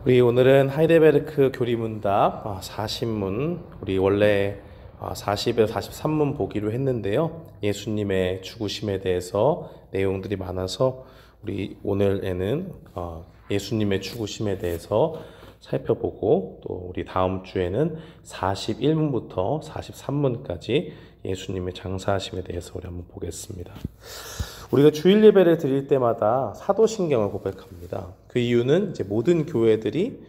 우리 오늘은 하이델베르크 교리문답 40문, 우리 원래 40에서 43문 보기로 했는데요. 예수님의 죽으심에 대해서 내용들이 많아서 우리 오늘에는 예수님의 죽으심에 대해서 살펴보고, 또 우리 다음 주에는 41문부터 43문까지 예수님의 장사하심에 대해서 우리 한번 보겠습니다. 우리가 주일 예배를 드릴 때마다 사도신경을 고백합니다. 그 이유는 이제 모든 교회들이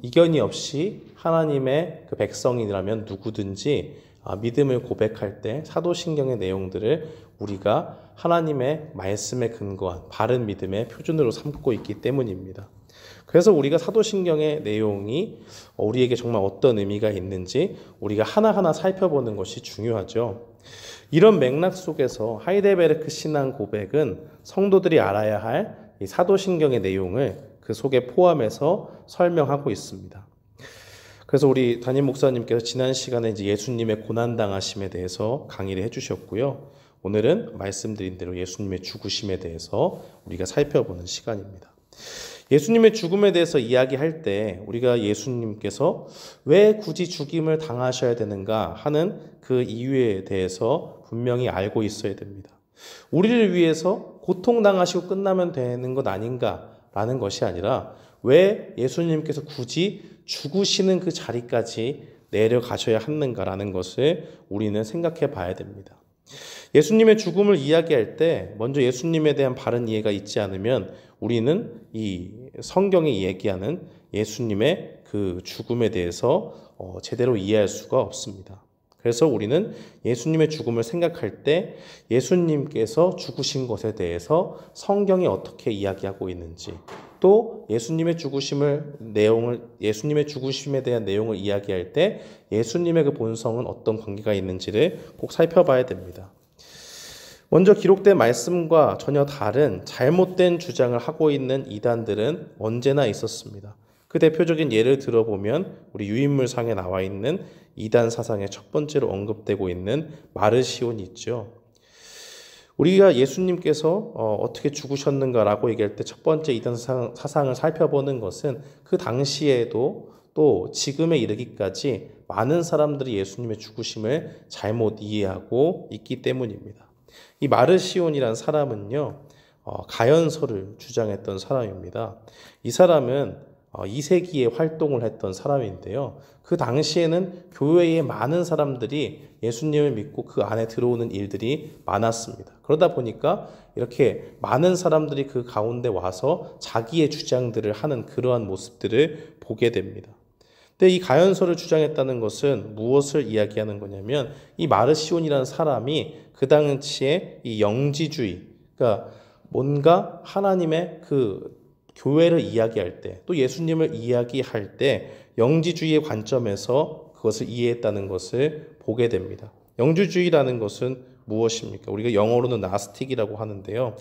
이견이 없이 하나님의 그 백성이라면 누구든지 믿음을 고백할 때 사도신경의 내용들을 우리가 하나님의 말씀에 근거한 바른 믿음의 표준으로 삼고 있기 때문입니다. 그래서 우리가 사도신경의 내용이 우리에게 정말 어떤 의미가 있는지 우리가 하나하나 살펴보는 것이 중요하죠. 이런 맥락 속에서 하이델베르크 신앙 고백은 성도들이 알아야 할 이 사도신경의 내용을 그 속에 포함해서 설명하고 있습니다. 그래서 우리 담임 목사님께서 지난 시간에 이제 예수님의 고난당하심에 대해서 강의를 해주셨고요. 오늘은 말씀드린 대로 예수님의 죽으심에 대해서 우리가 살펴보는 시간입니다. 예수님의 죽음에 대해서 이야기할 때 우리가 예수님께서 왜 굳이 죽임을 당하셔야 되는가 하는 그 이유에 대해서 분명히 알고 있어야 됩니다. 우리를 위해서 고통당하시고 끝나면 되는 것 아닌가라는 것이 아니라 왜 예수님께서 굳이 죽으시는 그 자리까지 내려가셔야 하는가라는 것을 우리는 생각해 봐야 됩니다. 예수님의 죽음을 이야기할 때 먼저 예수님에 대한 바른 이해가 있지 않으면 우리는 이 성경이 얘기하는 예수님의 그 죽음에 대해서 제대로 이해할 수가 없습니다. 그래서 우리는 예수님의 죽음을 생각할 때 예수님께서 죽으신 것에 대해서 성경이 어떻게 이야기하고 있는지, 또 예수님의 죽으심에 대한 내용을 이야기할 때 예수님의 그 본성은 어떤 관계가 있는지를 꼭 살펴봐야 됩니다. 먼저 기록된 말씀과 전혀 다른 잘못된 주장을 하고 있는 이단들은 언제나 있었습니다. 그 대표적인 예를 들어보면 우리 유인물상에 나와 있는 이단 사상의 첫 번째로 언급되고 있는 마르시온이 있죠. 우리가 예수님께서 어떻게 죽으셨는가라고 얘기할 때 첫 번째 이단 사상을 살펴보는 것은 그 당시에도 또 지금에 이르기까지 많은 사람들이 예수님의 죽으심을 잘못 이해하고 있기 때문입니다. 이 마르시온이란 사람은요, 가연서를 주장했던 사람입니다. 이 사람은 2세기에 활동을 했던 사람인데요. 그 당시에는 교회에 많은 사람들이 예수님을 믿고 그 안에 들어오는 일들이 많았습니다. 그러다 보니까 이렇게 많은 사람들이 그 가운데 와서 자기의 주장들을 하는 그러한 모습들을 보게 됩니다. 근데 이 가연서를 주장했다는 것은 무엇을 이야기하는 거냐면 이 마르시온이라는 사람이 그 당시에 이 영지주의, 그러니까 뭔가 하나님의 그 교회를 이야기할 때, 또 예수님을 이야기할 때 영지주의의 관점에서 그것을 이해했다는 것을 보게 됩니다. 영지주의라는 것은 무엇입니까? 우리가 영어로는 나스틱이라고 하는데요.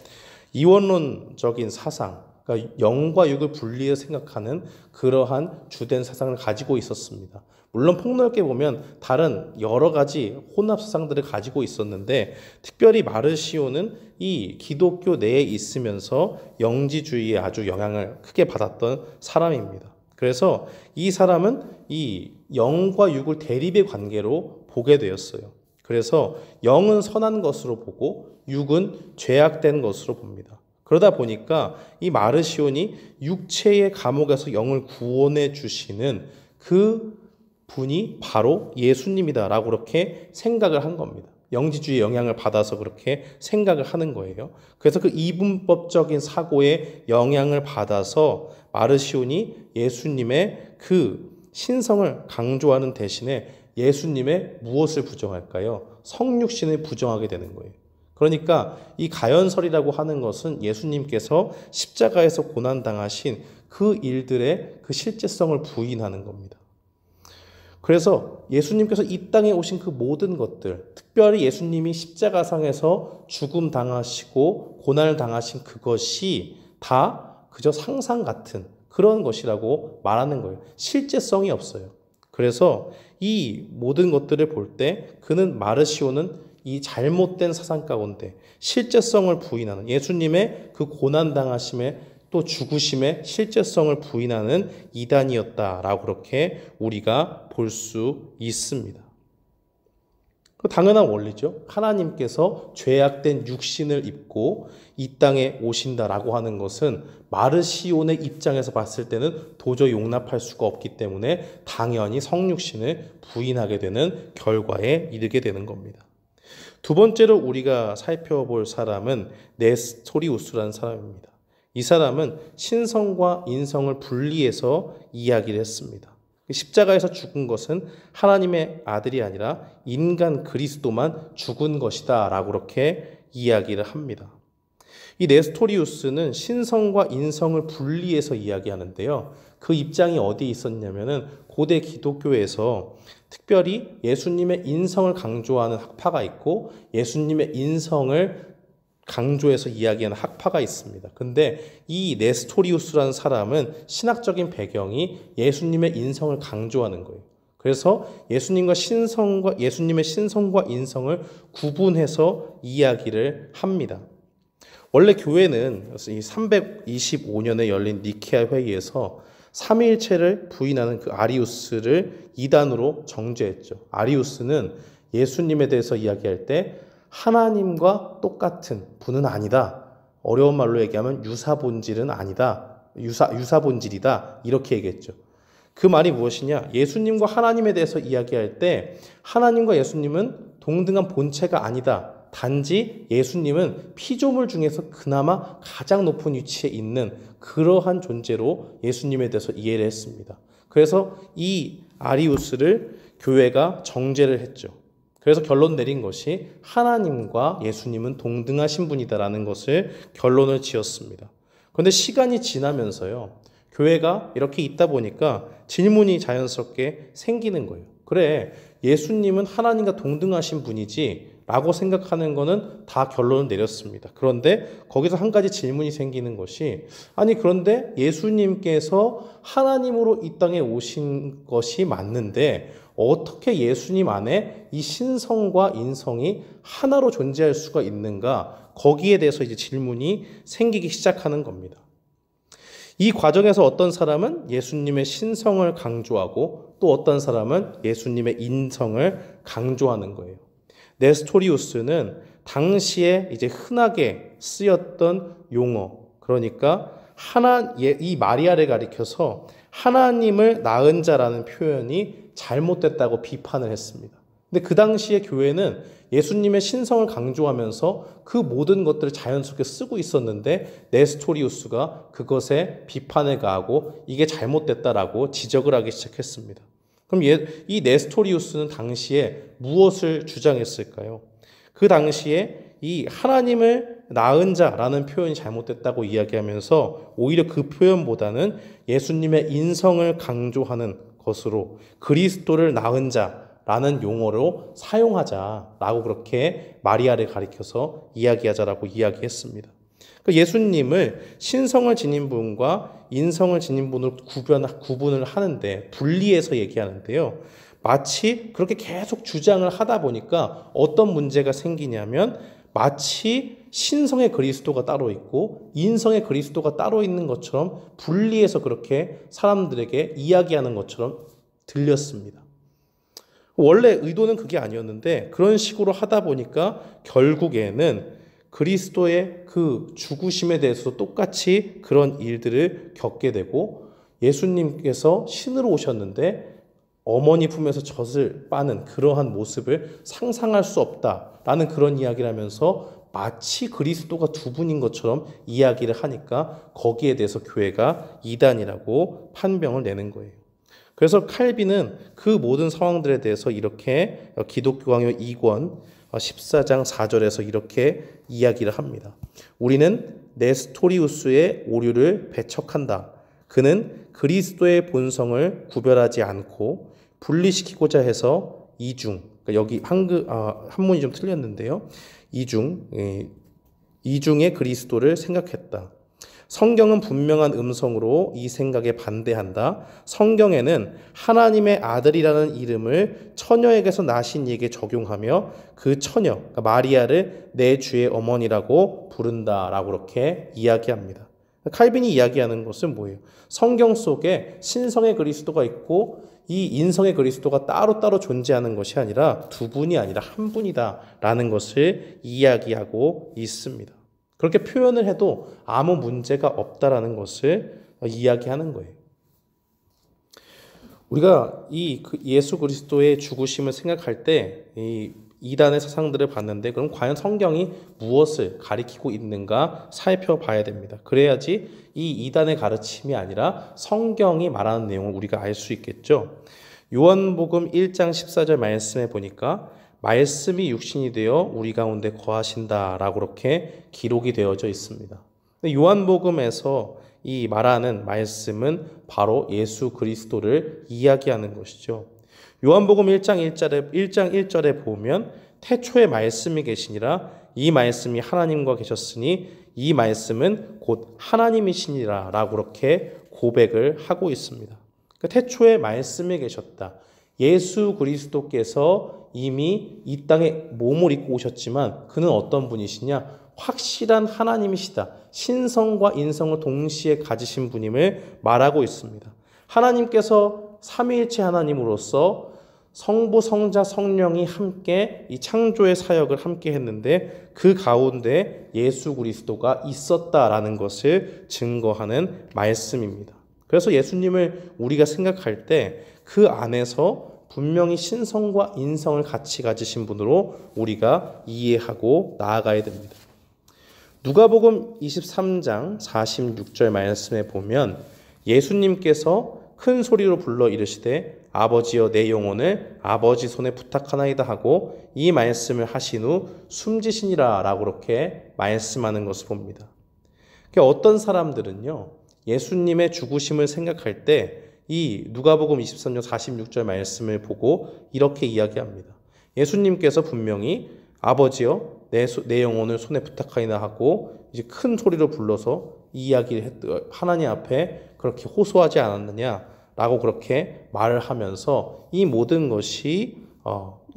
이원론적인 사상, 그러니까 영과 육을 분리해서 생각하는 그러한 주된 사상을 가지고 있었습니다. 물론 폭넓게 보면 다른 여러 가지 혼합 사상들을 가지고 있었는데, 특별히 마르시오는 이 기독교 내에 있으면서 영지주의에 아주 영향을 크게 받았던 사람입니다. 그래서 이 사람은 이 영과 육을 대립의 관계로 보게 되었어요. 그래서 영은 선한 것으로 보고 육은 죄악된 것으로 봅니다. 그러다 보니까 이 마르시온이 육체의 감옥에서 영을 구원해 주시는 그 분이 바로 예수님이다라고 그렇게 생각을 한 겁니다. 영지주의의 영향을 받아서 그렇게 생각을 하는 거예요. 그래서 그 이분법적인 사고에 영향을 받아서 마르시온이 예수님의 그 신성을 강조하는 대신에 예수님의 무엇을 부정할까요? 성육신을 부정하게 되는 거예요. 그러니까 이 가연설이라고 하는 것은 예수님께서 십자가에서 고난당하신 그 일들의 그 실제성을 부인하는 겁니다. 그래서 예수님께서 이 땅에 오신 그 모든 것들, 특별히 예수님이 십자가상에서 죽음 당하시고 고난을 당하신 그것이 다 그저 상상 같은 그런 것이라고 말하는 거예요. 실제성이 없어요. 그래서 이 모든 것들을 볼 때 그는 마르시오는 이 잘못된 사상 가운데 실제성을 부인하는 예수님의 그 고난당하심에 또 죽으심의 실제성을 부인하는 이단이었다라고 그렇게 우리가 볼 수 있습니다. 당연한 원리죠. 하나님께서 죄악된 육신을 입고 이 땅에 오신다라고 하는 것은 마르시온의 입장에서 봤을 때는 도저히 용납할 수가 없기 때문에 당연히 성육신을 부인하게 되는 결과에 이르게 되는 겁니다. 두 번째로 우리가 살펴볼 사람은 네스토리우스라는 사람입니다. 이 사람은 신성과 인성을 분리해서 이야기를 했습니다. 십자가에서 죽은 것은 하나님의 아들이 아니라 인간 그리스도만 죽은 것이다 라고 그렇게 이야기를 합니다. 이 네스토리우스는 신성과 인성을 분리해서 이야기하는데요. 그 입장이 어디에 있었냐면은 고대 기독교에서 특별히 예수님의 인성을 강조하는 학파가 있고 예수님의 인성을 강조해서 이야기하는 학파가 있습니다. 근데 이 네스토리우스라는 사람은 신학적인 배경이 예수님의 인성을 강조하는 거예요. 그래서 예수님의 신성과 인성을 구분해서 이야기를 합니다. 원래 교회는 이 325년에 열린 니케아 회의에서 삼위일체를 부인하는 그 아리우스를 이단으로 정죄했죠. 아리우스는 예수님에 대해서 이야기할 때 하나님과 똑같은 분은 아니다. 어려운 말로 얘기하면 유사본질은 아니다. 유사본질이다. 이렇게 얘기했죠. 그 말이 무엇이냐? 예수님과 하나님에 대해서 이야기할 때 하나님과 예수님은 동등한 본체가 아니다. 단지 예수님은 피조물 중에서 그나마 가장 높은 위치에 있는 그러한 존재로 예수님에 대해서 이해를 했습니다. 그래서 이 아리우스를 교회가 정죄를 했죠. 그래서 결론 내린 것이 하나님과 예수님은 동등하신 분이다라는 것을 결론을 지었습니다. 그런데 시간이 지나면서요. 교회가 이렇게 있다 보니까 질문이 자연스럽게 생기는 거예요. 그래, 예수님은 하나님과 동등하신 분이지 라고 생각하는 거는 다 결론을 내렸습니다. 그런데 거기서 한 가지 질문이 생기는 것이 아니 그런데 예수님께서 하나님으로 이 땅에 오신 것이 맞는데 어떻게 예수님 안에 이 신성과 인성이 하나로 존재할 수가 있는가? 거기에 대해서 이제 질문이 생기기 시작하는 겁니다. 이 과정에서 어떤 사람은 예수님의 신성을 강조하고 또 어떤 사람은 예수님의 인성을 강조하는 거예요. 네스토리우스는 당시에 이제 흔하게 쓰였던 용어, 그러니까 이 마리아를 가리켜서 하나님을 낳은 자라는 표현이 잘못됐다고 비판을 했습니다. 근데 그 당시에 교회는 예수님의 신성을 강조하면서 그 모든 것들을 자연스럽게 쓰고 있었는데 네스토리우스가 그것에 비판을 가하고 이게 잘못됐다라고 지적을 하기 시작했습니다. 그럼 이 네스토리우스는 당시에 무엇을 주장했을까요? 그 당시에 이 하나님을 낳은 자라는 표현이 잘못됐다고 이야기하면서 오히려 그 표현보다는 예수님의 인성을 강조하는 것으로 그리스도를 낳은 자라는 용어로 사용하자라고 그렇게 마리아를 가리켜서 이야기하자라고 이야기했습니다. 예수님을 신성을 지닌 분과 인성을 지닌 분을 구분을 하는데 분리해서 얘기하는데요. 마치 그렇게 계속 주장을 하다 보니까 어떤 문제가 생기냐면 마치 신성의 그리스도가 따로 있고 인성의 그리스도가 따로 있는 것처럼 분리해서 그렇게 사람들에게 이야기하는 것처럼 들렸습니다. 원래 의도는 그게 아니었는데 그런 식으로 하다 보니까 결국에는 그리스도의 그 죽으심에 대해서도 똑같이 그런 일들을 겪게 되고 예수님께서 신으로 오셨는데 어머니 품에서 젖을 빠는 그러한 모습을 상상할 수 없다라는 그런 이야기를 하면서 마치 그리스도가 두 분인 것처럼 이야기를 하니까 거기에 대해서 교회가 이단이라고 판명을 내는 거예요. 그래서 칼빈은 그 모든 상황들에 대해서 이렇게 기독교 강요 2권 14장 4절에서 이렇게 이야기를 합니다. 우리는 네스토리우스의 오류를 배척한다. 그는 그리스도의 본성을 구별하지 않고 분리시키고자 해서 이중, 그러니까 여기 한문이 좀 틀렸는데요. 이중의 그리스도를 생각했다. 성경은 분명한 음성으로 이 생각에 반대한다. 성경에는 하나님의 아들이라는 이름을 처녀에게서 나신 이에게 적용하며 그 처녀, 그러니까 마리아를 내 주의 어머니라고 부른다라고 그렇게 이야기합니다. 칼빈이 이야기하는 것은 뭐예요? 성경 속에 신성의 그리스도가 있고 이 인성의 그리스도가 따로따로 존재하는 것이 아니라 두 분이 아니라 한 분이다라는 것을 이야기하고 있습니다. 그렇게 표현을 해도 아무 문제가 없다라는 것을 이야기하는 거예요. 우리가 이 예수 그리스도의 죽으심을 생각할 때 이 이단의 사상들을 봤는데 그럼 과연 성경이 무엇을 가리키고 있는가 살펴봐야 됩니다. 그래야지 이 이단의 가르침이 아니라 성경이 말하는 내용을 우리가 알 수 있겠죠. 요한복음 1장 14절 말씀에 보니까 말씀이 육신이 되어 우리 가운데 거하신다라고 그렇게 기록이 되어져 있습니다. 요한복음에서 이 말하는 말씀은 바로 예수 그리스도를 이야기하는 것이죠. 요한복음 1장 1절에 보면 태초에 말씀이 계시니라 이 말씀이 하나님과 계셨으니 이 말씀은 곧 하나님이시니라 라고 그렇게 고백을 하고 있습니다. 그러니까 태초에 말씀이 계셨다. 예수 그리스도께서 이미 이 땅에 몸을 입고 오셨지만 그는 어떤 분이시냐? 확실한 하나님이시다. 신성과 인성을 동시에 가지신 분임을 말하고 있습니다. 하나님께서 삼위일체 하나님으로서 성부, 성자, 성령이 함께 이 창조의 사역을 함께 했는데 그 가운데 예수 그리스도가 있었다라는 것을 증거하는 말씀입니다. 그래서 예수님을 우리가 생각할 때 그 안에서 분명히 신성과 인성을 같이 가지신 분으로 우리가 이해하고 나아가야 됩니다. 누가복음 23장 46절 말씀에 보면 예수님께서 큰 소리로 불러 이르시되 아버지여 내 영혼을 아버지 손에 부탁하나이다 하고 이 말씀을 하신 후 숨지시니라 라고 그렇게 말씀하는 것을 봅니다. 어떤 사람들은요 예수님의 죽으심을 생각할 때 이 누가복음 23장 46절 말씀을 보고 이렇게 이야기합니다. 예수님께서 분명히 아버지여 내 영혼을 손에 부탁하이나 하고 이제 큰 소리로 불러서 이 이야기를 하나님 앞에 그렇게 호소하지 않았느냐라고 그렇게 말을 하면서 이 모든 것이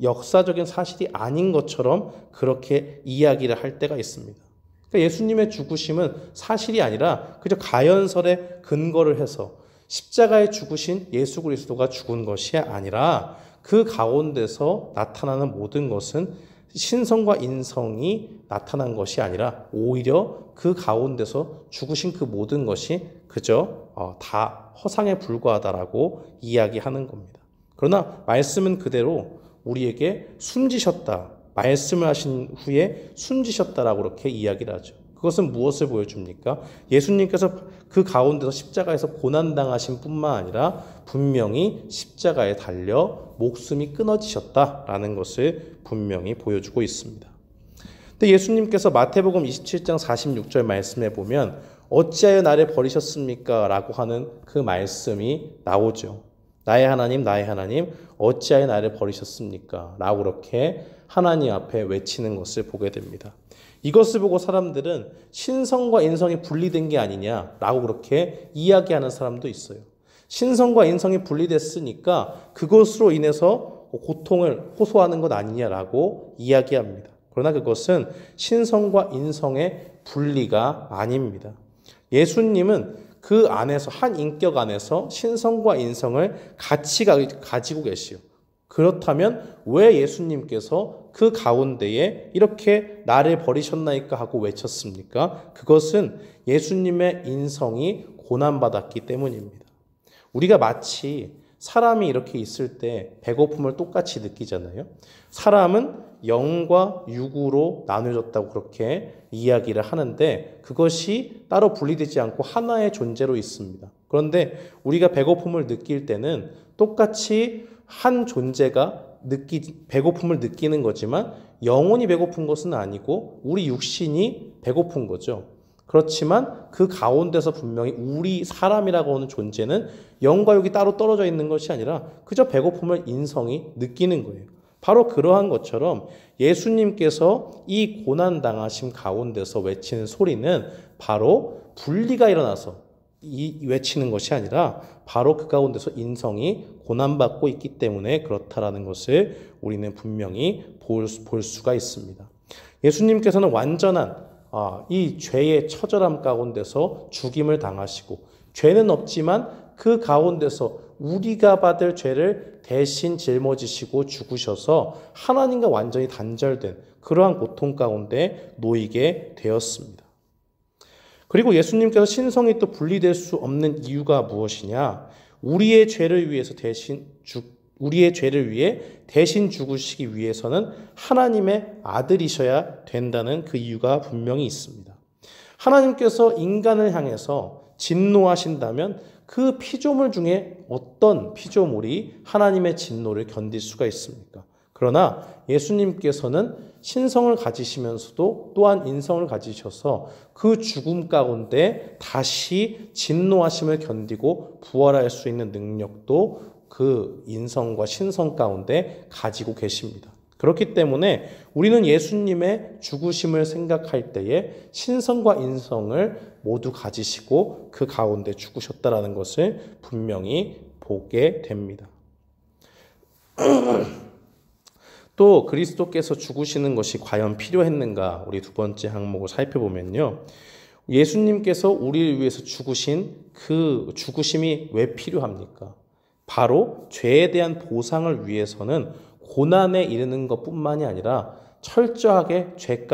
역사적인 사실이 아닌 것처럼 그렇게 이야기를 할 때가 있습니다. 그러니까 예수님의 죽으심은 사실이 아니라 그저 가연설에 근거를 해서 십자가에 죽으신 예수 그리스도가 죽은 것이 아니라 그 가운데서 나타나는 모든 것은 신성과 인성이 나타난 것이 아니라 오히려 그 가운데서 죽으신 그 모든 것이 그저 다 허상에 불과하다라고 이야기하는 겁니다. 그러나 말씀은 그대로 우리에게 숨지셨다. 말씀을 하신 후에 숨지셨다라고 그렇게 이야기를 하죠. 그것은 무엇을 보여줍니까? 예수님께서 그 가운데서 십자가에서 고난당하신 뿐만 아니라 분명히 십자가에 달려 목숨이 끊어지셨다라는 것을 분명히 보여주고 있습니다. 근데 예수님께서 마태복음 27장 46절 말씀에 보면 어찌하여 나를 버리셨습니까? 라고 하는 그 말씀이 나오죠. 나의 하나님 어찌하여 나를 버리셨습니까? 라고 그렇게 하나님 앞에 외치는 것을 보게 됩니다. 이것을 보고 사람들은 신성과 인성이 분리된 게 아니냐라고 그렇게 이야기하는 사람도 있어요. 신성과 인성이 분리됐으니까 그것으로 인해서 고통을 호소하는 것 아니냐라고 이야기합니다. 그러나 그것은 신성과 인성의 분리가 아닙니다. 예수님은 그 안에서 한 인격 안에서 신성과 인성을 같이 가지고 계시요. 그렇다면 왜 예수님께서 그 가운데에 이렇게 나를 버리셨나이까 하고 외쳤습니까? 그것은 예수님의 인성이 고난받았기 때문입니다. 우리가 마치 사람이 이렇게 있을 때 배고픔을 똑같이 느끼잖아요. 사람은 영과 육으로 나눠졌다고 그렇게 이야기를 하는데 그것이 따로 분리되지 않고 하나의 존재로 있습니다. 그런데 우리가 배고픔을 느낄 때는 똑같이 한 존재가 배고픔을 느끼는 거지만 영혼이 배고픈 것은 아니고 우리 육신이 배고픈 거죠. 그렇지만 그 가운데서 분명히 우리 사람이라고 하는 존재는 영과 육이 따로 떨어져 있는 것이 아니라 그저 배고픔을 인성이 느끼는 거예요. 바로 그러한 것처럼 예수님께서 이 고난당하심 가운데서 외치는 소리는 바로 분리가 일어나서 외치는 것이 아니라 바로 그 가운데서 인성이 고난받고 있기 때문에 그렇다라는 것을 우리는 분명히 볼 수가 있습니다. 예수님께서는 완전한 이 죄의 처절함 가운데서 죽임을 당하시고 죄는 없지만 그 가운데서 우리가 받을 죄를 대신 짊어지시고 죽으셔서 하나님과 완전히 단절된 그러한 고통 가운데 놓이게 되었습니다. 그리고 예수님께서 신성이 또 분리될 수 없는 이유가 무엇이냐? 우리의 죄를 위해 대신 죽으시기 위해서는 하나님의 아들이셔야 된다는 그 이유가 분명히 있습니다. 하나님께서 인간을 향해서 진노하신다면 그 피조물 중에 어떤 피조물이 하나님의 진노를 견딜 수가 있습니까? 그러나 예수님께서는 신성을 가지시면서도 또한 인성을 가지셔서 그 죽음 가운데 다시 진노하심을 견디고 부활할 수 있는 능력도 그 인성과 신성 가운데 가지고 계십니다. 그렇기 때문에 우리는 예수님의 죽으심을 생각할 때에 신성과 인성을 모두 가지시고 그 가운데 죽으셨다라는 것을 분명히 보게 됩니다. 또 그리스도께서 죽으시는 것이 과연 필요했는가? 우리 두 번째 항목을 살펴보면요. 예수님께서 우리를 위해서 죽으신 그 죽으심이 왜 필요합니까? 바로 죄에 대한 보상을 위해서는 고난에 이르는 것뿐만이 아니라 철저하게 죄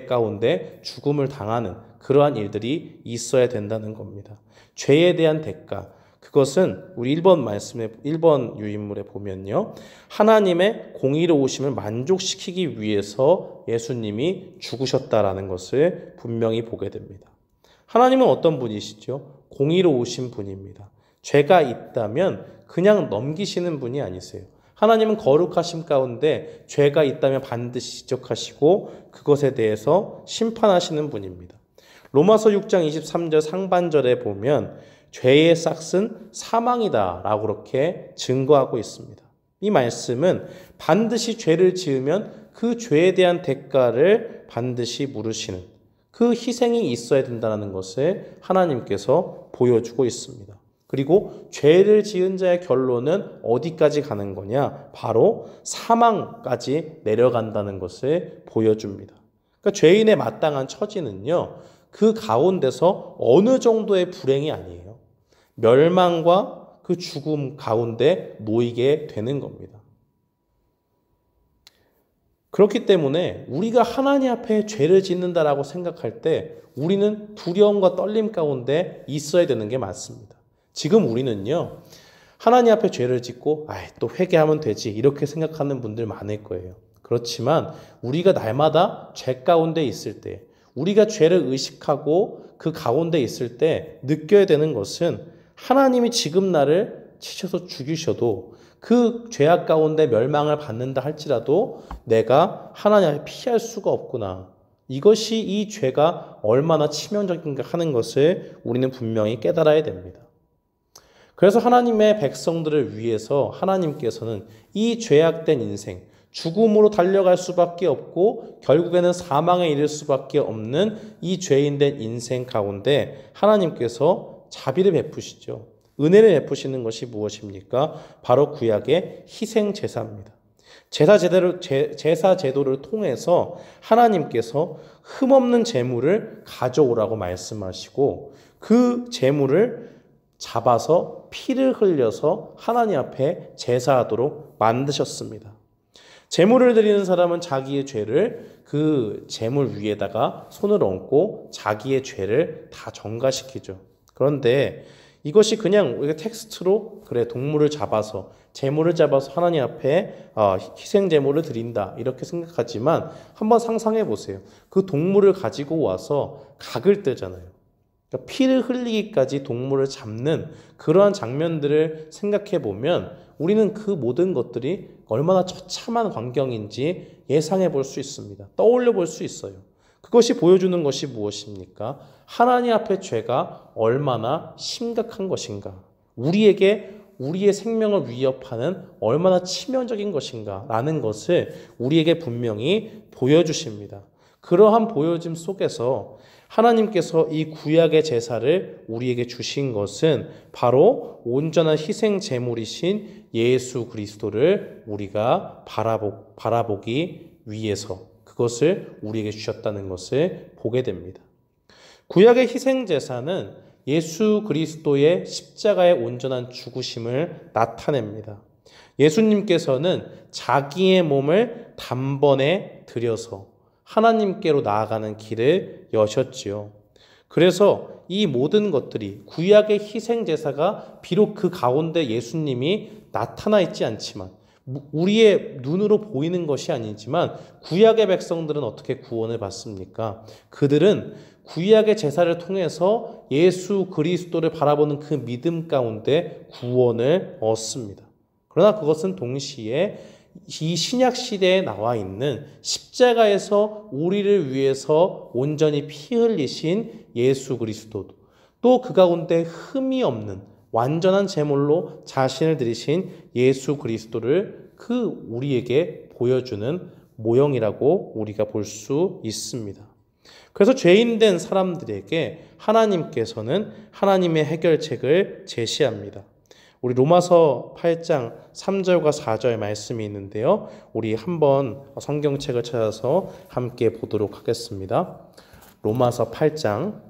가운데 죽음을 당하는 그러한 일들이 있어야 된다는 겁니다. 죄에 대한 대가, 그것은 우리 1번 유인물에 보면요. 하나님의 공의로우심을 만족시키기 위해서 예수님이 죽으셨다라는 것을 분명히 보게 됩니다. 하나님은 어떤 분이시죠? 공의로우신 분입니다. 죄가 있다면 그냥 넘기시는 분이 아니세요. 하나님은 거룩하심 가운데 죄가 있다면 반드시 지적하시고 그것에 대해서 심판하시는 분입니다. 로마서 6장 23절 상반절에 보면 죄의 싹은 사망이다 라고 그렇게 증거하고 있습니다. 이 말씀은 반드시 죄를 지으면 그 죄에 대한 대가를 반드시 물으시는 그 희생이 있어야 된다는 것을 하나님께서 보여주고 있습니다. 그리고 죄를 지은 자의 결론은 어디까지 가는 거냐? 바로 사망까지 내려간다는 것을 보여줍니다. 그러니까 죄인의 마땅한 처지는요, 그 가운데서 어느 정도의 불행이 아니에요. 멸망과 그 죽음 가운데 놓이게 되는 겁니다. 그렇기 때문에 우리가 하나님 앞에 죄를 짓는다라고 생각할 때 우리는 두려움과 떨림 가운데 있어야 되는 게 맞습니다. 지금 우리는요, 하나님 앞에 죄를 짓고 또 회개하면 되지 이렇게 생각하는 분들 많을 거예요. 그렇지만 우리가 날마다 죄 가운데 있을 때, 우리가 죄를 의식하고 그 가운데 있을 때 느껴야 되는 것은 하나님이 지금 나를 치셔서 죽이셔도 그 죄악 가운데 멸망을 받는다 할지라도 내가 하나님 앞에 피할 수가 없구나. 이것이 이 죄가 얼마나 치명적인가 하는 것을 우리는 분명히 깨달아야 됩니다. 그래서 하나님의 백성들을 위해서 하나님께서는 이 죄악된 인생, 죽음으로 달려갈 수밖에 없고 결국에는 사망에 이를 수밖에 없는 이 죄인된 인생 가운데 하나님께서 자비를 베푸시죠. 은혜를 베푸시는 것이 무엇입니까? 바로 구약의 희생제사입니다. 제사 제도를 통해서 하나님께서 흠없는 제물을 가져오라고 말씀하시고 그 제물을 잡아서 피를 흘려서 하나님 앞에 제사하도록 만드셨습니다. 제물을 드리는 사람은 자기의 죄를 그 제물 위에다가 손을 얹고 자기의 죄를 다 전가시키죠. 그런데 이것이 그냥 우리가 텍스트로 그래 동물을 잡아서 제물을 잡아서 하나님 앞에 희생 제물을 드린다 이렇게 생각하지만 한번 상상해 보세요. 그 동물을 가지고 와서 각을 떼잖아요. 그러니까 피를 흘리기까지 동물을 잡는 그러한 장면들을 생각해 보면 우리는 그 모든 것들이 얼마나 처참한 광경인지 예상해 볼 수 있습니다. 떠올려 볼 수 있어요. 그것이 보여주는 것이 무엇입니까? 하나님 앞에 죄가 얼마나 심각한 것인가, 우리의 생명을 위협하는 얼마나 치명적인 것인가 라는 것을 우리에게 분명히 보여주십니다. 그러한 보여짐 속에서 하나님께서 이 구약의 제사를 우리에게 주신 것은 바로 온전한 희생 제물이신 예수 그리스도를 우리가 바라보기 위해서 그것을 우리에게 주셨다는 것을 보게 됩니다. 구약의 희생제사는 예수 그리스도의 십자가의 온전한 죽으심을 나타냅니다. 예수님께서는 자기의 몸을 단번에 들여서 하나님께로 나아가는 길을 여셨지요. 그래서 이 모든 것들이 구약의 희생제사가 비록 그 가운데 예수님이 나타나 있지 않지만 우리의 눈으로 보이는 것이 아니지만 구약의 백성들은 어떻게 구원을 받습니까? 그들은 구약의 제사를 통해서 예수 그리스도를 바라보는 그 믿음 가운데 구원을 얻습니다. 그러나 그것은 동시에 이 신약 시대에 나와 있는 십자가에서 우리를 위해서 온전히 피 흘리신 예수 그리스도도 또 그 가운데 흠이 없는 완전한 제물로 자신을 드리신 예수 그리스도를 그 우리에게 보여주는 모형이라고 우리가 볼 수 있습니다. 그래서 죄인된 사람들에게 하나님께서는 하나님의 해결책을 제시합니다. 우리 로마서 8장 3절과 4절 말씀이 있는데요. 우리 한번 성경책을 찾아서 함께 보도록 하겠습니다. 로마서 8장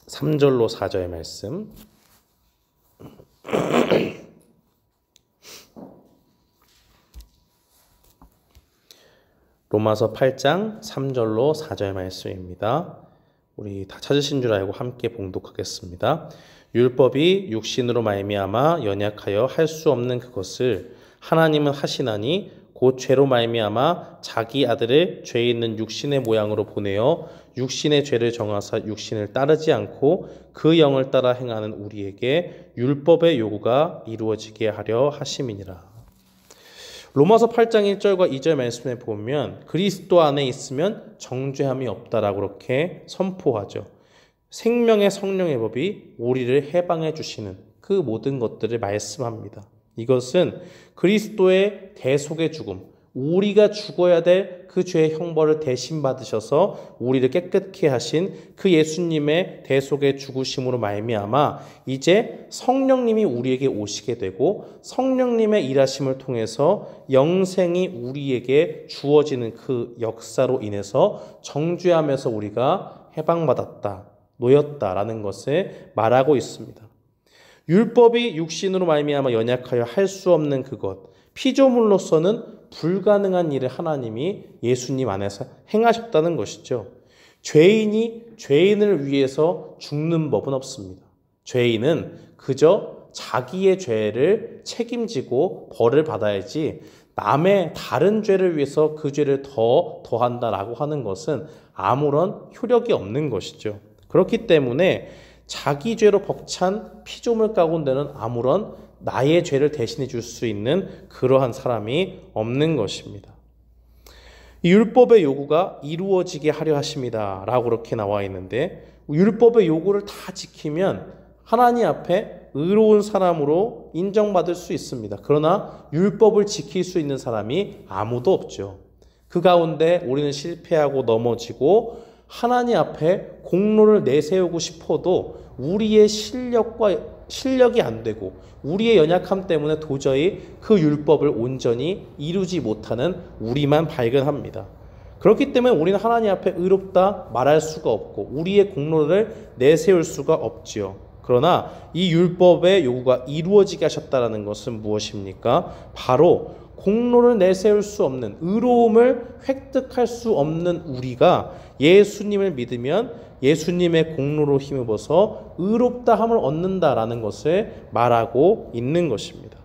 3절로 4절 말씀. 로마서 8장 3절로 4절 말씀입니다. 우리 다 찾으신 줄 알고 함께 봉독하겠습니다. 율법이 육신으로 말미암아 연약하여 할 수 없는 그것을 하나님은 하시나니 곧 죄로 말미암아 자기 아들을 죄 있는 육신의 모양으로 보내어 육신의 죄를 정하사 육신을 따르지 않고 그 영을 따라 행하는 우리에게 율법의 요구가 이루어지게 하려 하심이니라. 로마서 8장 1절과 2절 말씀에 보면 그리스도 안에 있으면 정죄함이 없다라고 그렇게 선포하죠. 생명의 성령의 법이 우리를 해방해 주시는 그 모든 것들을 말씀합니다. 이것은 그리스도의 대속의 죽음, 우리가 죽어야 될 그 죄의 형벌을 대신 받으셔서 우리를 깨끗게 하신 그 예수님의 대속의 죽으심으로 말미암아 이제 성령님이 우리에게 오시게 되고 성령님의 일하심을 통해서 영생이 우리에게 주어지는 그 역사로 인해서 정죄함에서 우리가 해방받았다, 놓였다라는 것을 말하고 있습니다. 율법이 육신으로 말미암아 연약하여 할 수 없는 그것, 피조물로서는 불가능한 일을 하나님이 예수님 안에서 행하셨다는 것이죠. 죄인이 죄인을 위해서 죽는 법은 없습니다. 죄인은 그저 자기의 죄를 책임지고 벌을 받아야지 남의 다른 죄를 위해서 그 죄를 더한다라고 하는 것은 아무런 효력이 없는 것이죠. 그렇기 때문에 자기 죄로 벅찬 피조물 가운데는 아무런 나의 죄를 대신해 줄 수 있는 그러한 사람이 없는 것입니다. 이 율법의 요구가 이루어지게 하려 하십니다 라고 그렇게 나와 있는데 율법의 요구를 다 지키면 하나님 앞에 의로운 사람으로 인정받을 수 있습니다. 그러나 율법을 지킬 수 있는 사람이 아무도 없죠. 그 가운데 우리는 실패하고 넘어지고 하나님 앞에 공로를 내세우고 싶어도 우리의 실력이 안 되고 우리의 연약함 때문에 도저히 그 율법을 온전히 이루지 못하는 우리만 발견합니다. 그렇기 때문에 우리는 하나님 앞에 의롭다 말할 수가 없고 우리의 공로를 내세울 수가 없지요. 그러나 이 율법의 요구가 이루어지게 하셨다는 것은 무엇입니까? 바로 공로를 내세울 수 없는, 의로움을 획득할 수 없는 우리가 예수님을 믿으면 예수님의 공로로 힘입어서 의롭다함을 얻는다라는 것을 말하고 있는 것입니다.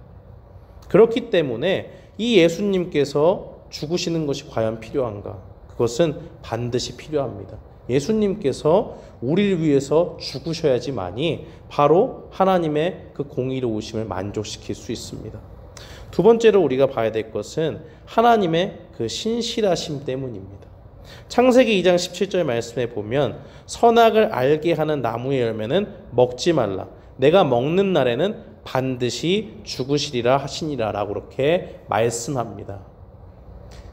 그렇기 때문에 이 예수님께서 죽으시는 것이 과연 필요한가? 그것은 반드시 필요합니다. 예수님께서 우리를 위해서 죽으셔야지만이 바로 하나님의 그 공의로우심을 만족시킬 수 있습니다. 두 번째로 우리가 봐야 될 것은 하나님의 그 신실하심 때문입니다. 창세기 2장 17절 말씀에 보면 선악을 알게 하는 나무의 열매는 먹지 말라. 내가 먹는 날에는 반드시 죽으시리라 하시니라 라고 그렇게 말씀합니다.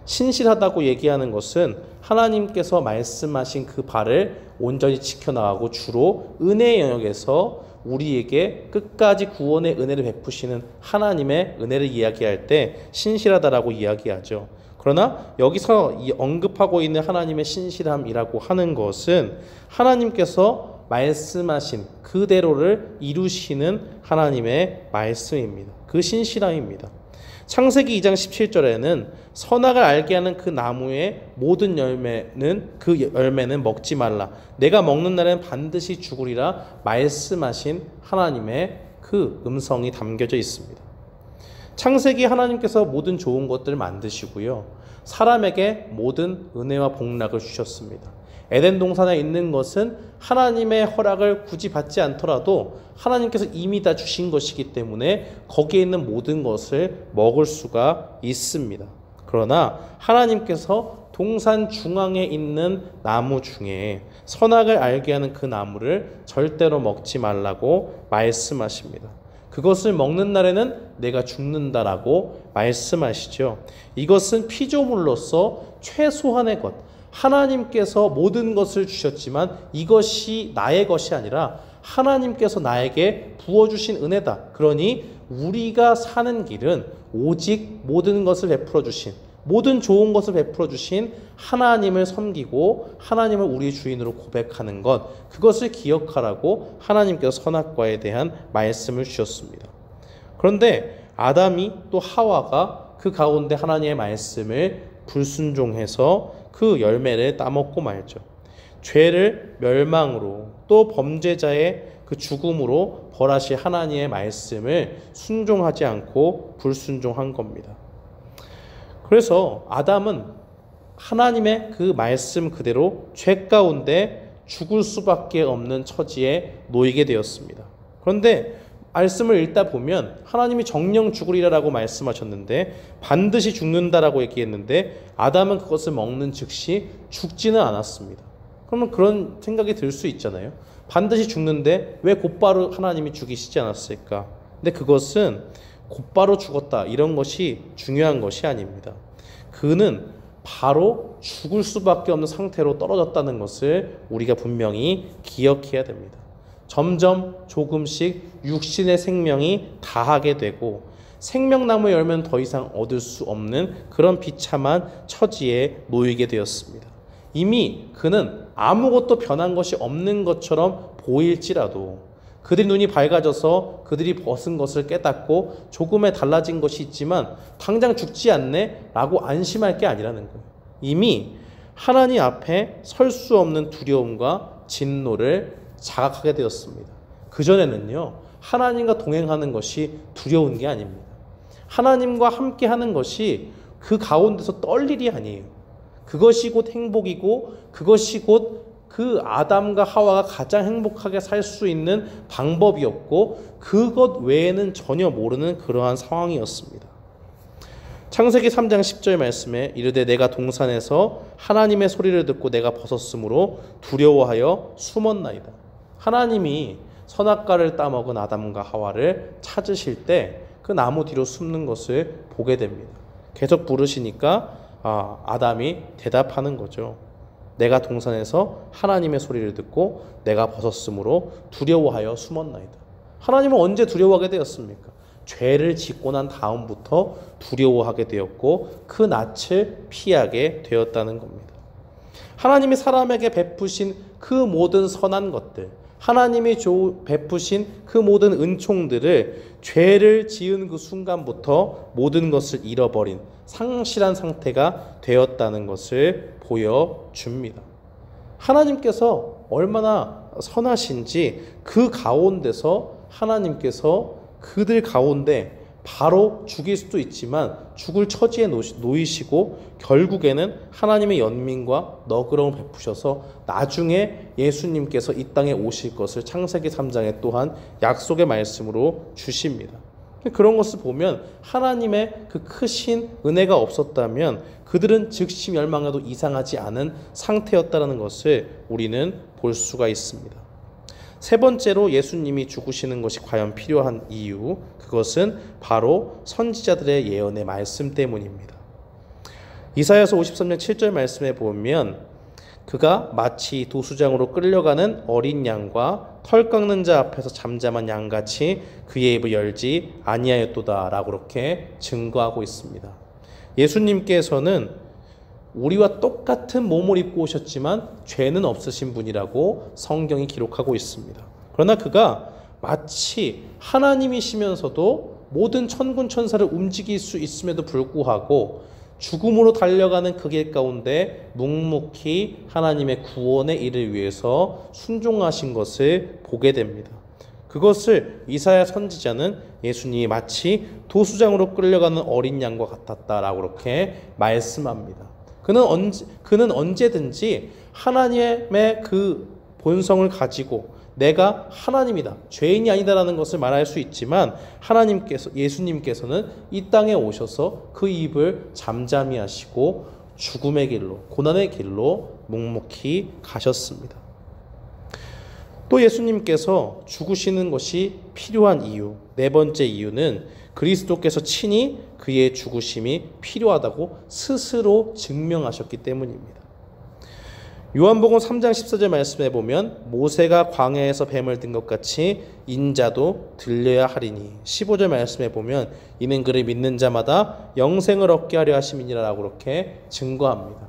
신실하다고 얘기하는 것은 하나님께서 말씀하신 그 바를 온전히 지켜나가고 주로 은혜의 영역에서 우리에게 끝까지 구원의 은혜를 베푸시는 하나님의 은혜를 이야기할 때 신실하다라고 이야기하죠. 그러나 여기서 이 언급하고 있는 하나님의 신실함이라고 하는 것은 하나님께서 말씀하신 그대로를 이루시는 하나님의 말씀입니다. 그 신실함입니다. 창세기 2장 17절에는 선악을 알게 하는 그 나무의 모든 열매는 먹지 말라. 내가 먹는 날에는 반드시 죽으리라 말씀하신 하나님의 그 음성이 담겨져 있습니다. 창세기 하나님께서 모든 좋은 것들을 만드시고요. 사람에게 모든 은혜와 복락을 주셨습니다. 에덴 동산에 있는 것은 하나님의 허락을 굳이 받지 않더라도 하나님께서 이미 다 주신 것이기 때문에 거기에 있는 모든 것을 먹을 수가 있습니다. 그러나 하나님께서 동산 중앙에 있는 나무 중에 선악을 알게 하는 그 나무를 절대로 먹지 말라고 말씀하십니다. 그것을 먹는 날에는 내가 죽는다라고 말씀하시죠. 이것은 피조물로서 최소한의 것, 하나님께서 모든 것을 주셨지만 이것이 나의 것이 아니라 하나님께서 나에게 부어주신 은혜다. 그러니 우리가 사는 길은 오직 모든 것을 베풀어 주신, 모든 좋은 것을 베풀어 주신 하나님을 섬기고 하나님을 우리 주인으로 고백하는 것, 그것을 기억하라고 하나님께서 선악과에 대한 말씀을 주셨습니다. 그런데 아담이 또 하와가 그 가운데 하나님의 말씀을 불순종해서 그 열매를 따먹고 말죠. 죄를 멸망으로 또 범죄자의 그 죽음으로 벌하실 하나님의 말씀을 순종하지 않고 불순종한 겁니다. 그래서 아담은 하나님의 그 말씀 그대로 죄 가운데 죽을 수밖에 없는 처지에 놓이게 되었습니다. 그런데 말씀을 읽다 보면 하나님이 정령 죽으리라고 말씀하셨는데 반드시 죽는다라고 얘기했는데 아담은 그것을 먹는 즉시 죽지는 않았습니다. 그러면 그런 생각이 들 수 있잖아요. 반드시 죽는데 왜 곧바로 하나님이 죽이시지 않았을까? 근데 그것은 곧바로 죽었다 이런 것이 중요한 것이 아닙니다. 그는 바로 죽을 수밖에 없는 상태로 떨어졌다는 것을 우리가 분명히 기억해야 됩니다. 점점 조금씩 육신의 생명이 다하게 되고 생명나무 열매는 더 이상 얻을 수 없는 그런 비참한 처지에 놓이게 되었습니다. 이미 그는 아무것도 변한 것이 없는 것처럼 보일지라도 그들의 눈이 밝아져서 그들이 벗은 것을 깨닫고 조금의 달라진 것이 있지만 당장 죽지 않네 라고 안심할 게 아니라는 거예요. 이미 하나님 앞에 설 수 없는 두려움과 진노를 자각하게 되었습니다. 그전에는요, 하나님과 동행하는 것이 두려운 게 아닙니다. 하나님과 함께 하는 것이 그 가운데서 떨 일이 아니에요. 그것이 곧 행복이고 그것이 곧 그 아담과 하와가 가장 행복하게 살 수 있는 방법이었고 그것 외에는 전혀 모르는 그러한 상황이었습니다. 창세기 3장 10절 말씀에 이르되 내가 동산에서 하나님의 소리를 듣고 내가 벗었으므로 두려워하여 숨었나이다. 하나님이 선악과를 따먹은 아담과 하와를 찾으실 때 그 나무 뒤로 숨는 것을 보게 됩니다. 계속 부르시니까 아담이 대답하는 거죠. 내가 동산에서 하나님의 소리를 듣고 내가 벗었으므로 두려워하여 숨었나이다. 하나님은 언제 두려워하게 되었습니까? 죄를 짓고 난 다음부터 두려워하게 되었고 그 낯을 피하게 되었다는 겁니다. 하나님이 사람에게 베푸신 그 모든 선한 것들, 하나님이 베푸신 그 모든 은총들을 죄를 지은 그 순간부터 모든 것을 잃어버린 상실한 상태가 되었다는 것을 보여줍니다. 하나님께서 얼마나 선하신지 그 가운데서 하나님께서 그들 가운데 바로 죽일 수도 있지만 죽을 처지에 놓이시고 결국에는 하나님의 연민과 너그러움을 베푸셔서 나중에 예수님께서 이 땅에 오실 것을 창세기 3장에 또한 약속의 말씀으로 주십니다. 그런 것을 보면 하나님의 그 크신 은혜가 없었다면 그들은 즉시 멸망해도 이상하지 않은 상태였다는 것을 우리는 볼 수가 있습니다. 세 번째로 예수님이 죽으시는 것이 과연 필요한 이유, 그것은 바로 선지자들의 예언의 말씀 때문입니다. 이사야서 53장 7절 말씀에 보면 그가 마치 도수장으로 끌려가는 어린 양과 털 깎는 자 앞에서 잠잠한 양같이 그의 입을 열지 아니하였도다 라고 그렇게 증거하고 있습니다. 예수님께서는 우리와 똑같은 몸을 입고 오셨지만 죄는 없으신 분이라고 성경이 기록하고 있습니다. 그러나 그가 마치 하나님이시면서도 모든 천군 천사를 움직일 수 있음에도 불구하고 죽음으로 달려가는 그 길 가운데 묵묵히 하나님의 구원의 일을 위해서 순종하신 것을 보게 됩니다. 그것을 이사야 선지자는 예수님이 마치 도수장으로 끌려가는 어린 양과 같았다라고 그렇게 말씀합니다. 그는 언제든지 하나님의 그 본성을 가지고 내가 하나님이다, 죄인이 아니다라는 것을 말할 수 있지만 예수님께서는 이 땅에 오셔서 그 입을 잠잠히 하시고 죽음의 길로, 고난의 길로 묵묵히 가셨습니다. 또 예수님께서 죽으시는 것이 필요한 이유, 네 번째 이유는 그리스도께서 친히 그의 죽으심이 필요하다고 스스로 증명하셨기 때문입니다. 요한복음 3장 14절 말씀에 보면 모세가 광야에서 뱀을 든 것 같이 인자도 들려야 하리니, 15절 말씀에 보면 이는 그를 믿는 자마다 영생을 얻게 하려 하심이니라라고 그렇게 증거합니다.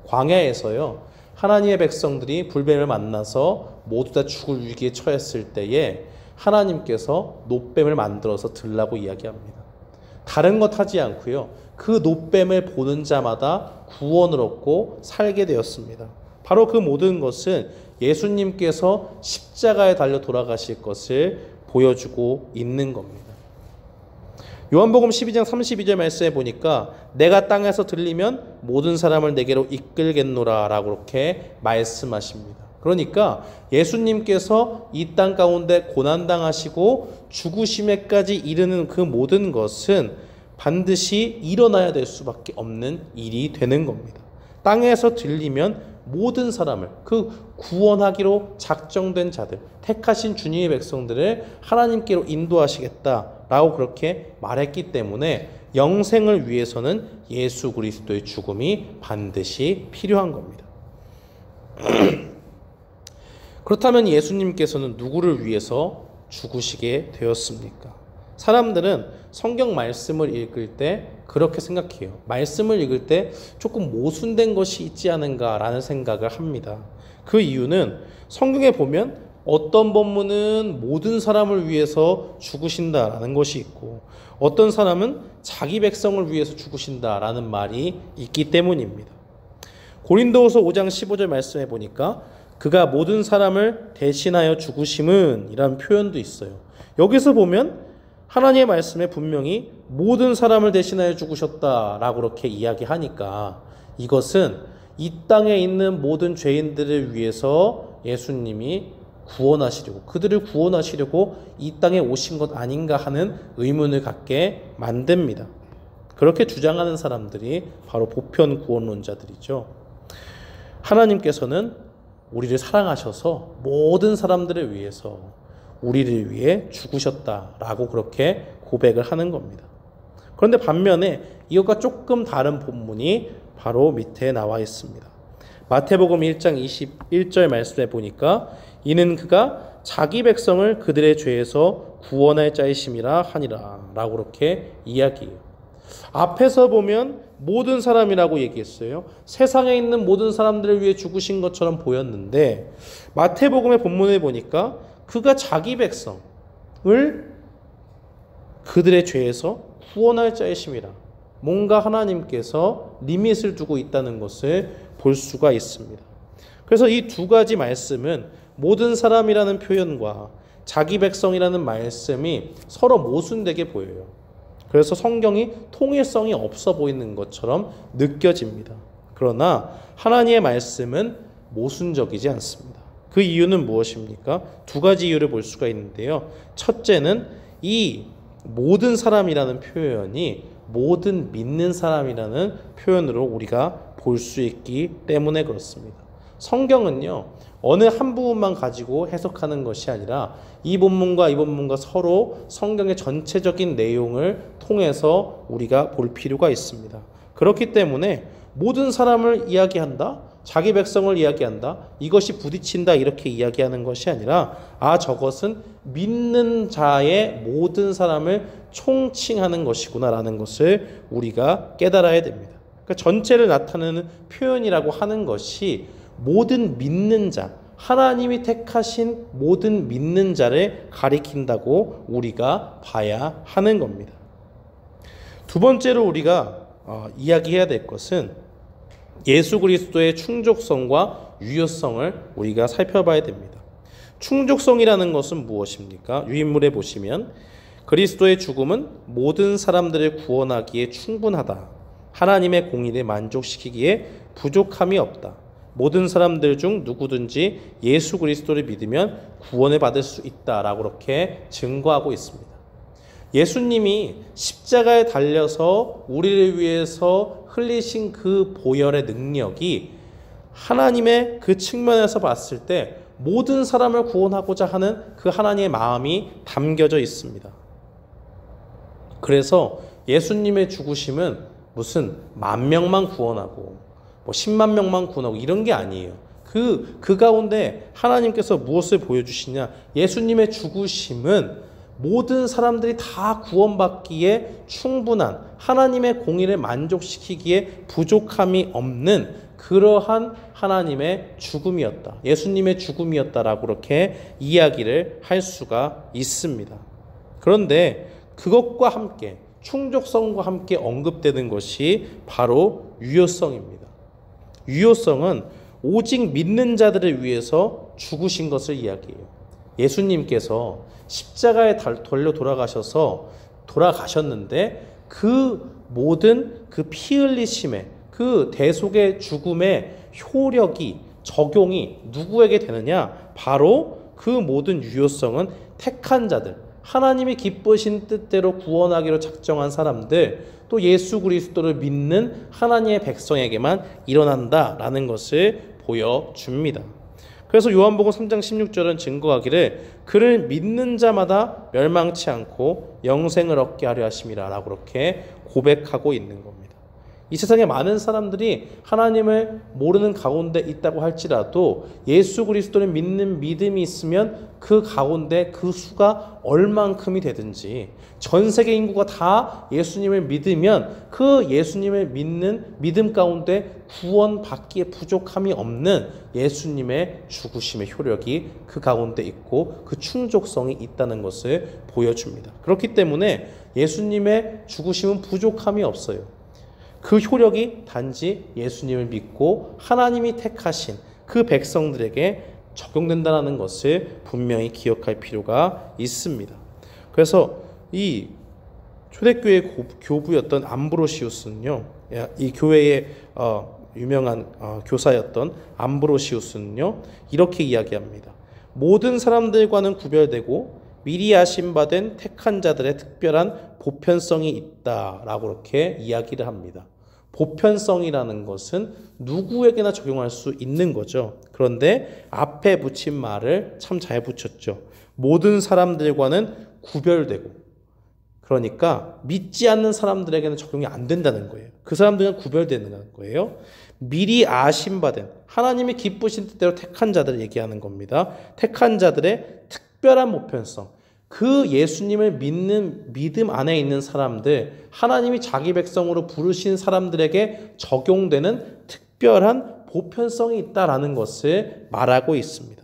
광야에서요, 하나님의 백성들이 불뱀을 만나서 모두 다 죽을 위기에 처했을 때에 하나님께서 놋뱀을 만들어서 들라고 이야기합니다. 다른 것 하지 않고요, 그 놋뱀을 보는 자마다 구원을 얻고 살게 되었습니다. 바로 그 모든 것은 예수님께서 십자가에 달려 돌아가실 것을 보여주고 있는 겁니다. 요한복음 12장 32절 말씀에 보니까 내가 땅에서 들리면 모든 사람을 내게로 이끌겠노라 라고 그렇게 말씀하십니다. 그러니까 예수님께서 이 땅 가운데 고난당하시고 죽으심에까지 이르는 그 모든 것은 반드시 일어나야 될 수밖에 없는 일이 되는 겁니다. 땅에서 들리면 모든 사람을, 그 구원하기로 작정된 자들, 택하신 주님의 백성들을 하나님께로 인도하시겠다라고 그렇게 말했기 때문에 영생을 위해서는 예수 그리스도의 죽음이 반드시 필요한 겁니다. 그렇다면 예수님께서는 누구를 위해서 죽으시게 되었습니까? 사람들은 성경 말씀을 읽을 때 그렇게 생각해요. 말씀을 읽을 때 조금 모순된 것이 있지 않은가라는 생각을 합니다. 그 이유는 성경에 보면 어떤 본문은 모든 사람을 위해서 죽으신다라는 것이 있고 어떤 사람은 자기 백성을 위해서 죽으신다라는 말이 있기 때문입니다. 고린도후서 5장 15절 말씀해 보니까 그가 모든 사람을 대신하여 죽으심은 이라는 표현도 있어요. 여기서 보면 하나님의 말씀에 분명히 모든 사람을 대신하여 죽으셨다라고 그렇게 이야기하니까 이것은 이 땅에 있는 모든 죄인들을 위해서 예수님이 구원하시려고, 그들을 구원하시려고 이 땅에 오신 것 아닌가 하는 의문을 갖게 만듭니다. 그렇게 주장하는 사람들이 바로 보편 구원론자들이죠. 하나님께서는 우리를 사랑하셔서 모든 사람들을 위해서 우리를 위해 죽으셨다라고 그렇게 고백을 하는 겁니다. 그런데 반면에 이것과 조금 다른 본문이 바로 밑에 나와 있습니다. 마태복음 1장 21절 말씀에 보니까 이는 그가 자기 백성을 그들의 죄에서 구원할 자이심이라 하니라 라고 그렇게 이야기해요. 앞에서 보면 모든 사람이라고 얘기했어요. 세상에 있는 모든 사람들을 위해 죽으신 것처럼 보였는데 마태복음의 본문을 보니까 그가 자기 백성을 그들의 죄에서 구원할 자이심이라, 뭔가 하나님께서 리밋을 두고 있다는 것을 볼 수가 있습니다. 그래서 이 두 가지 말씀은 모든 사람이라는 표현과 자기 백성이라는 말씀이 서로 모순되게 보여요. 그래서 성경이 통일성이 없어 보이는 것처럼 느껴집니다. 그러나 하나님의 말씀은 모순적이지 않습니다. 그 이유는 무엇입니까? 두 가지 이유를 볼 수가 있는데요. 첫째는 이 모든 사람이라는 표현이 모든 믿는 사람이라는 표현으로 우리가 볼 수 있기 때문에 그렇습니다. 성경은요, 어느 한 부분만 가지고 해석하는 것이 아니라 이 본문과 이 본문과 서로 성경의 전체적인 내용을 통해서 우리가 볼 필요가 있습니다. 그렇기 때문에 모든 사람을 이야기한다? 자기 백성을 이야기한다. 이것이 부딪힌다. 이렇게 이야기하는 것이 아니라 저것은 믿는 자의 모든 사람을 총칭하는 것이구나라는 것을 우리가 깨달아야 됩니다. 그러니까 전체를 나타내는 표현이라고 하는 것이 모든 믿는 자, 하나님이 택하신 모든 믿는 자를 가리킨다고 우리가 봐야 하는 겁니다. 두 번째로 우리가 이야기해야 될 것은 예수 그리스도의 충족성과 유효성을 우리가 살펴봐야 됩니다. 충족성이라는 것은 무엇입니까? 유인물에 보시면 그리스도의 죽음은 모든 사람들을 구원하기에 충분하다. 하나님의 공의를 만족시키기에 부족함이 없다. 모든 사람들 중 누구든지 예수 그리스도를 믿으면 구원을 받을 수 있다라고 그렇게 증거하고 있습니다. 예수님이 십자가에 달려서 우리를 위해서 흘리신 그 보혈의 능력이 하나님의 그 측면에서 봤을 때 모든 사람을 구원하고자 하는 그 하나님의 마음이 담겨져 있습니다. 그래서 예수님의 죽으심은 무슨 10,000명만 구원하고 10만 명만 구원하고 이런 게 아니에요. 그 가운데 하나님께서 무엇을 보여주시냐? 예수님의 죽으심은 모든 사람들이 다 구원받기에 충분한 하나님의 공의를 만족시키기에 부족함이 없는 그러한 하나님의 죽음이었다. 예수님의 죽음이었다라고 그렇게 이야기를 할 수가 있습니다. 그런데 그것과 함께 충족성과 함께 언급되는 것이 바로 유효성입니다. 유효성은 오직 믿는 자들을 위해서 죽으신 것을 이야기해요. 예수님께서 십자가에 달려 돌아가셨는데 그 모든 그 피 흘리심의 그 대속의 죽음의 효력이 적용이 누구에게 되느냐? 바로 그 모든 유효성은 택한 자들, 하나님이 기쁘신 뜻대로 구원하기로 작정한 사람들, 또 예수 그리스도를 믿는 하나님의 백성에게만 일어난다라는 것을 보여줍니다. 그래서 요한복음 3장 16절은 증거하기를 그를 믿는 자마다 멸망치 않고 영생을 얻게 하려 하심이라 라고 그렇게 고백하고 있는 겁니다. 이 세상에 많은 사람들이 하나님을 모르는 가운데 있다고 할지라도 예수 그리스도를 믿는 믿음이 있으면 그 가운데 그 수가 얼만큼이 되든지 전 세계 인구가 다 예수님을 믿으면 그 예수님을 믿는 믿음 가운데 구원받기에 부족함이 없는 예수님의 죽으심의 효력이 그 가운데 있고 그 충족성이 있다는 것을 보여줍니다. 그렇기 때문에 예수님의 죽으심은 부족함이 없어요. 그 효력이 단지 예수님을 믿고 하나님이 택하신 그 백성들에게 적용된다는 것을 분명히 기억할 필요가 있습니다. 그래서 이 초대교회 교부였던 암브로시우스는요, 이 교회의 유명한 교사였던 암브로시우스는요, 이렇게 이야기합니다. 모든 사람들과는 구별되고 미리 아심받은 택한 자들의 특별한 보편성이 있다라고 그렇게 이야기를 합니다. 보편성이라는 것은 누구에게나 적용할 수 있는 거죠. 그런데 앞에 붙인 말을 참 잘 붙였죠. 모든 사람들과는 구별되고, 그러니까 믿지 않는 사람들에게는 적용이 안 된다는 거예요. 그 사람들은 구별되는 거예요. 미리 아심받은 하나님이 기쁘신 뜻대로 택한 자들을 얘기하는 겁니다. 택한 자들의 특별한 보편성, 그 예수님을 믿는 믿음 안에 있는 사람들, 하나님이 자기 백성으로 부르신 사람들에게 적용되는 특별한 보편성이 있다라는 것을 말하고 있습니다.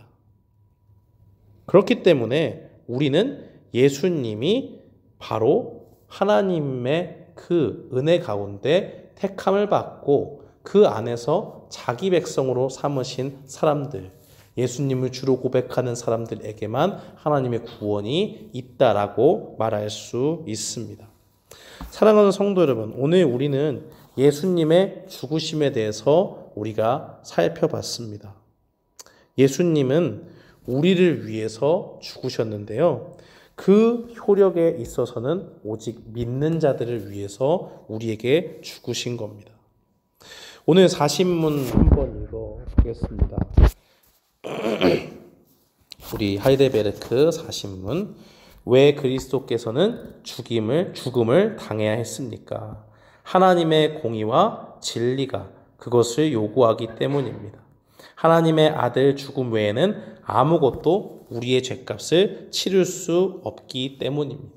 그렇기 때문에 우리는 예수님이 바로 하나님의 그 은혜 가운데 택함을 받고 그 안에서 자기 백성으로 삼으신 사람들, 예수님을 주로 고백하는 사람들에게만 하나님의 구원이 있다라고 말할 수 있습니다. 사랑하는 성도 여러분, 오늘 우리는 예수님의 죽으심에 대해서 우리가 살펴봤습니다. 예수님은 우리를 위해서 죽으셨는데요. 그 효력에 있어서는 오직 믿는 자들을 위해서 우리에게 죽으신 겁니다. 오늘 사신문 한번 읽어보겠습니다. 우리 하이델베르크 사신문. 왜 그리스도께서는 죽음을 당해야 했습니까? 하나님의 공의와 진리가 그것을 요구하기 때문입니다. 하나님의 아들 죽음 외에는 아무것도 우리의 죄값을 치를 수 없기 때문입니다.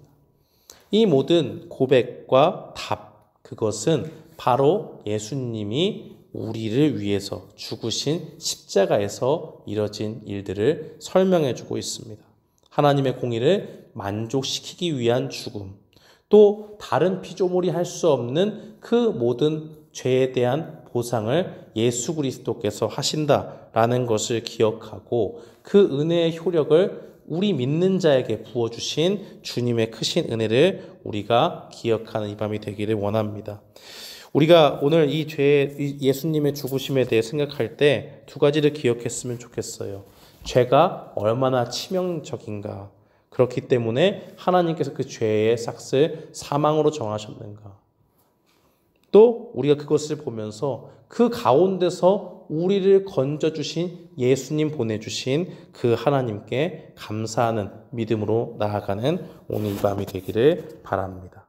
이 모든 고백과 답, 그것은 바로 예수님이 우리를 위해서 죽으신 십자가에서 이뤄진 일들을 설명해 주고 있습니다. 하나님의 공의를 만족시키기 위한 죽음, 또 다른 피조물이 할 수 없는 그 모든 죄에 대한 보상을 예수 그리스도께서 하신다라는 것을 기억하고 그 은혜의 효력을 우리 믿는 자에게 부어주신 주님의 크신 은혜를 우리가 기억하는 이 밤이 되기를 원합니다. 우리가 오늘 이 예수님의 죽으심에 대해 생각할 때 두 가지를 기억했으면 좋겠어요. 죄가 얼마나 치명적인가. 그렇기 때문에 하나님께서 그 죄의 삭을 사망으로 정하셨는가. 또 우리가 그것을 보면서 그 가운데서 우리를 건져주신 예수님 보내주신 그 하나님께 감사하는 믿음으로 나아가는 오늘 이 밤이 되기를 바랍니다.